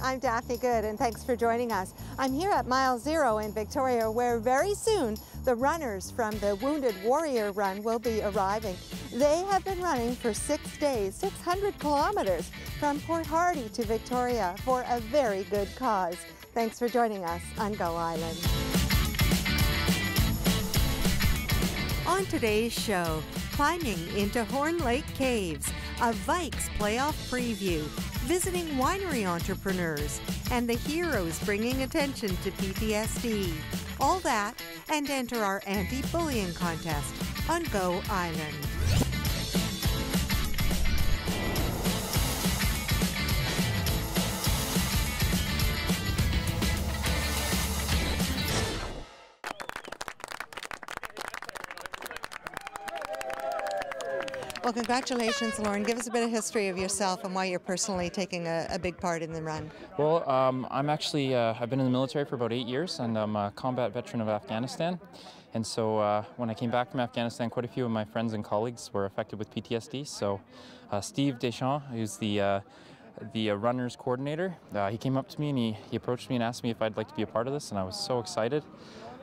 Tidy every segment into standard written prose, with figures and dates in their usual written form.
I'm Daphne Goode, and thanks for joining us. I'm here at Mile Zero in Victoria, where very soon the runners from the Wounded Warrior Run will be arriving. They have been running for 6 days, 600 kilometers from Port Hardy to Victoria for a very good cause. Thanks for joining us on Go Island. On today's show, climbing into Horn Lake Caves, a Vikes playoff preview, visiting winery entrepreneurs, and the heroes bringing attention to PTSD. All that, and enter our anti-bullying contest on Go Island. Well, congratulations, Lauren. Give us a bit of history of yourself and why you're personally taking a big part in the run. Well, I'm actually, I've been in the military for about 8 years, and I'm a combat veteran of Afghanistan. And so when I came back from Afghanistan, quite a few of my friends and colleagues were affected with PTSD. So Steve Deschamps, who's the runners coordinator, he came up to me and he approached me and asked me if I'd like to be a part of this, and I was so excited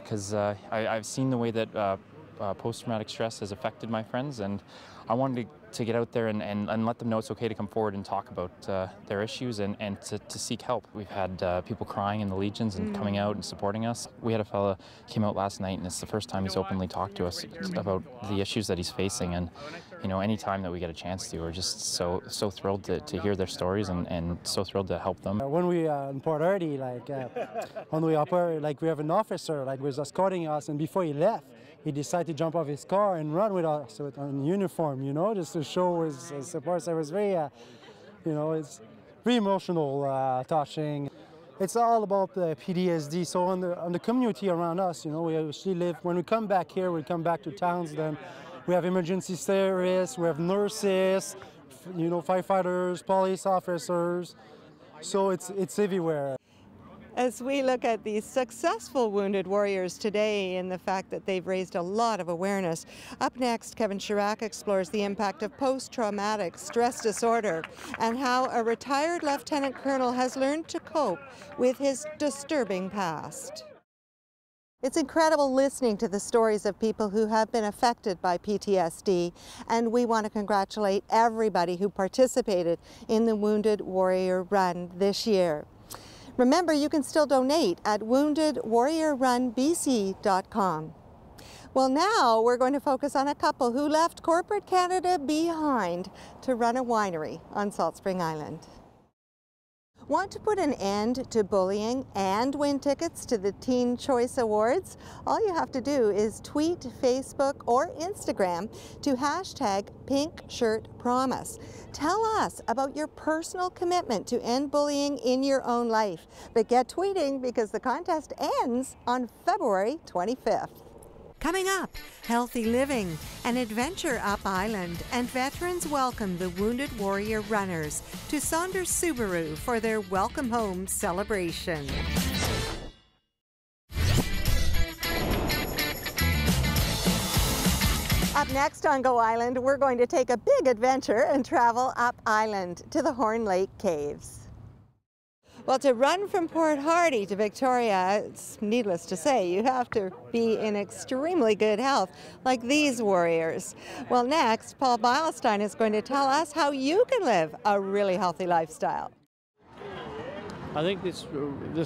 because I've seen the way that post-traumatic stress has affected my friends, and I wanted to get out there and let them know it's okay to come forward and talk about their issues and to seek help. We've had people crying in the legions and coming out and supporting us. We had a fella came out last night, and it's the first time he's openly talked to us about the issues that he's facing. And you know, any time that we get a chance to, we're just so thrilled to hear their stories and so thrilled to help them. When we in Port Hardy, like on the way up, like we have an officer like was escorting us, and before he left, he decided to jump off his car and run with us in uniform, you know, just to show his support. So it was very, you know, it's very emotional, touching. It's all about the PTSD. So on the community around us, you know, we actually live, when we come back here, we come back to towns, then we have emergency service, we have nurses, you know, firefighters, police officers. So it's everywhere. As we look at these successful Wounded Warriors today and the fact that they've raised a lot of awareness, up next, Kevin Chirac explores the impact of post-traumatic stress disorder and how a retired lieutenant colonel has learned to cope with his disturbing past. It's incredible listening to the stories of people who have been affected by PTSD, and we want to congratulate everybody who participated in the Wounded Warrior Run this year. Remember, you can still donate at woundedwarriorrunbc.com. Well, now we're going to focus on a couple who left corporate Canada behind to run a winery on Salt Spring Island. Want to put an end to bullying and win tickets to the Teen Choice Awards? All you have to do is tweet, Facebook, or Instagram to #PinkShirtPromise. Tell us about your personal commitment to end bullying in your own life. But get tweeting because the contest ends on February 25th. Coming up, healthy living, an adventure up island, and veterans welcome the Wounded Warrior runners to Saunders Subaru for their Welcome Home celebration. Up next on Go Island, we're going to take a big adventure and travel up island to the Horn Lake Caves. Well, to run from Port Hardy to Victoria, it's needless to say, you have to be in extremely good health, like these warriors. Well, next, Paul Beilstein is going to tell us how you can live a really healthy lifestyle. I think this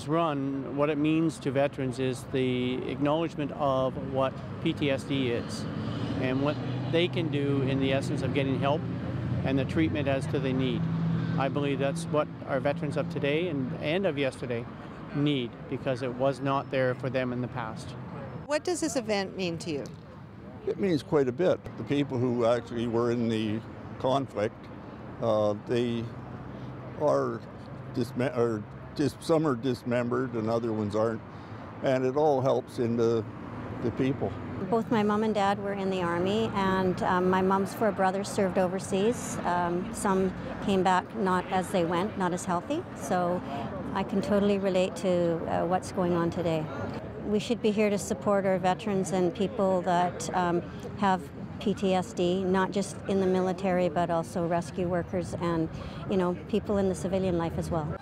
run, what it means to veterans is the acknowledgement of what PTSD is and what they can do in the essence of getting help and the treatment as to the need. I believe that's what our veterans of today and of yesterday need, because it was not there for them in the past. What does this event mean to you? It means quite a bit. The people who actually were in the conflict, they are some are dismembered and other ones aren't, and it all helps in the people. Both my mom and dad were in the Army, and my mom's four brothers served overseas. Some came back not as they went, not as healthy, so I can totally relate to what's going on today. We should be here to support our veterans and people that have PTSD, not just in the military, but also rescue workers and, you know, people in the civilian life as well.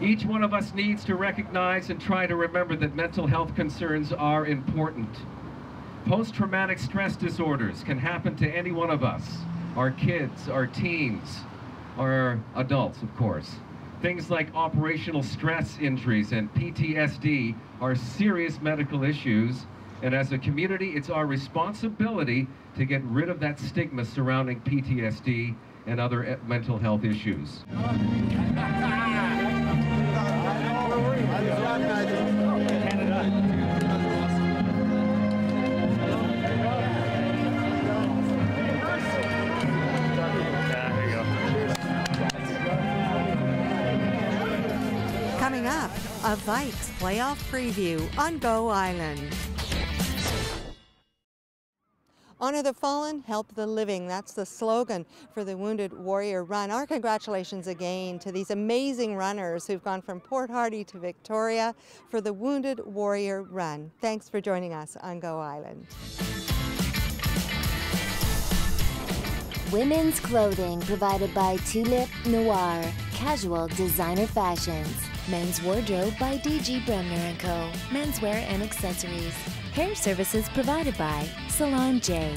Each one of us needs to recognize and try to remember that mental health concerns are important. Post-traumatic stress disorders can happen to any one of us, our kids, our teens, our adults, of course. Things like operational stress injuries and PTSD are serious medical issues, and as a community, it's our responsibility to get rid of that stigma surrounding PTSD and other mental health issues. Coming up, a Vikes playoff preview on Go Island. Honor the fallen, help the living. That's the slogan for the Wounded Warrior Run. Our congratulations again to these amazing runners who've gone from Port Hardy to Victoria for the Wounded Warrior Run. Thanks for joining us on Go Island. Women's clothing provided by Tulip Noir, casual designer fashions. Men's wardrobe by DG Bremner & Co. Menswear and accessories. Hair services provided by Salon J.